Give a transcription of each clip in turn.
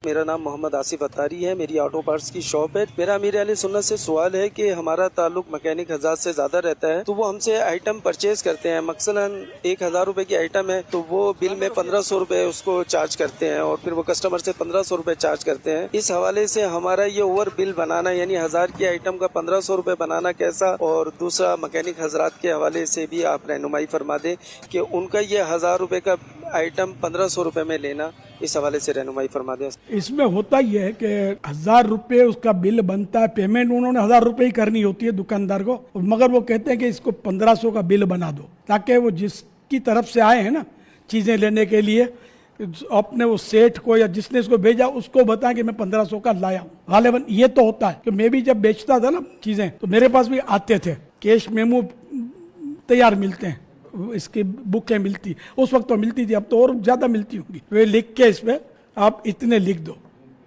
میرا نام محمد آصف اتاری ہے، میری آٹو پارٹس کی شاپ ہے۔ میرا امیر اہل سنت سے سوال ہے کہ ہمارا تعلق مکینک حضرات سے زیادہ رہتا ہے، تو وہ ہم سے آئٹم پرچیز کرتے ہیں، مثلاً 1000 روپے کی آئٹم ہے تو وہ بل میں 1500 روپے اس کو چارج کرتے ہیں اور پھر وہ کسٹمر سے 1500 روپے چارج کرتے ہیں۔ اس حوالے سے ہمارا یہ اوور بل بنانا یعنی 1000 کی آئٹم کا 1500 روپے بنانا کیسا، اور دوسرا مکینک حضرات کے حوالے سے بھی آپ رہنمائی فرما دیں کہ ان کا یہ 1000 روپے کا آئٹم 1500 روپے میں لینا، اس حوالے سے رہنمائی فرما دیں۔ اس میں ہوتا یہ ہے کہ 1000 روپے اس کا بل بنتا ہے، پیمنٹ انہوں نے 1000 روپے ہی کرنی ہوتی ہے دکاندار کو، مگر وہ کہتے ہیں کہ اس کو 1500 کا بل بنا دو، تاکہ وہ جس کی طرف سے آئے ہیں نا چیزیں لینے کے لیے، اپنے وہ سیٹ کو یا جس نے اس کو بھیجا اس کو بتائیں کہ میں 1500 کا لایا ہوں۔ غالباً یہ تو ہوتا ہے کہ میں بھی جب بیچتا تھا نا چیزیں تو میرے پاس بھی آتے تھے، کیش میمو تیار ملتے ہیں، اس کی بکیں ملتی، اس وقت تو ملتی تھی، اب تو اور زیادہ ملتی ہوں گی، وہ لکھ کے اس پہ آپ اتنے لکھ دو۔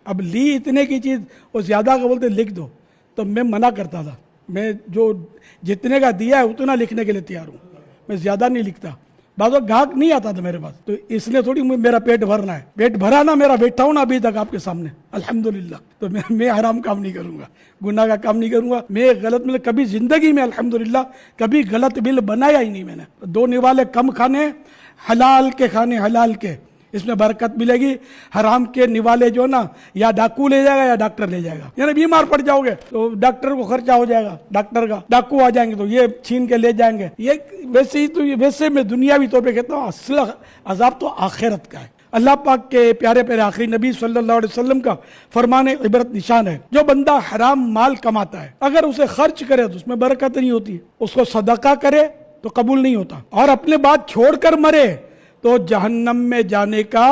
اب لی اتنے کی چیز اور زیادہ کا بولتے لکھ دو، تو میں منع کرتا تھا، میں جو جتنے کا دیا ہے اتنا لکھنے کے لیے تیار ہوں، میں زیادہ نہیں لکھتا۔ بعض وقت گاہک نہیں آتا تھا میرے پاس، تو اس نے تھوڑی میرا پیٹ بھرنا ہے، پیٹ بھرا نا میرا، بیٹھا ہوں نا ابھی تک آپ کے سامنے الحمدللہ، تو میں حرام کام نہیں کروں گا، گناہ کا کام نہیں کروں گا، میں غلط مل کبھی زندگی میں الحمدللہ کبھی غلط بل بنایا ہی نہیں میں نے۔ دو نوالے کم کھانے، حلال کے کھانے، حلال کے، اس میں برکت ملے گی۔ حرام کے نوالے جو نا یا ڈاکو لے جائے گا یا ڈاکٹر لے جائے گا، یعنی بیمار پڑ جاؤ گے تو ڈاکٹر کو خرچہ ہو جائے گا، ڈاکٹر کا، ڈاکو آ جائیں گے تو یہ چھین کے لے جائیں گے۔ یہ ویسے ہی تو ویسے میں دنیاوی طور پہ کہتا ہوں اصل عذاب تو آخرت کا ہے۔ اللہ پاک کے پیارے پیارے آخری نبی صلی اللہ علیہ وسلم کا فرمان عبرت نشان ہے، جو بندہ حرام مال کماتا ہے اگر اسے خرچ کرے تو اس میں برکت نہیں ہوتی، اس کو صدقہ کرے تو قبول نہیں ہوتا، اور اپنے بات چھوڑ کر مرے تو جہنم میں جانے کا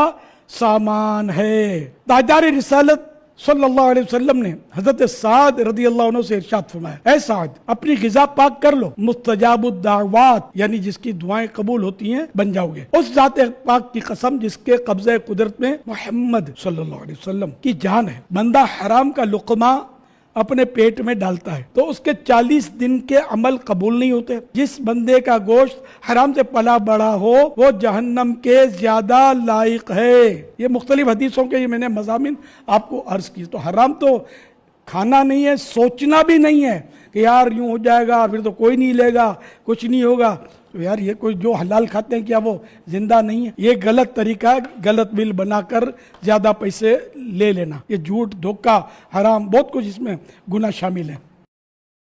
سامان ہے۔ تاجدار رسالت صلی اللہ علیہ وسلم نے حضرت سعد رضی اللہ عنہ سے ارشاد فرمایا، اے سعد اپنی غذا پاک کر لو، مستجاب الدعوات یعنی جس کی دعائیں قبول ہوتی ہیں بن جاؤ گے۔ اس ذات پاک کی قسم جس کے قبضہ قدرت میں محمد صلی اللہ علیہ وسلم کی جان ہے، بندہ حرام کا لقمہ اپنے پیٹ میں ڈالتا ہے تو اس کے 40 دن کے عمل قبول نہیں ہوتے۔ جس بندے کا گوشت حرام سے پلا بڑا ہو وہ جہنم کے زیادہ لائق ہے۔ یہ مختلف حدیثوں کے یہ میں نے مضامین آپ کو عرض کی۔ تو حرام تو کھانا نہیں ہے، سوچنا بھی نہیں ہے کہ یار یوں ہو جائے گا پھر تو کوئی نہیں لے گا، کچھ نہیں ہوگا، تو یار یہ کوئی جو حلال کھاتے ہیں کیا وہ زندہ نہیں ہے؟ یہ غلط طریقہ ہے، غلط بل بنا کر زیادہ پیسے لے لینا، یہ جھوٹ، دھوکہ، حرام، بہت کچھ اس میں گناہ شامل ہے۔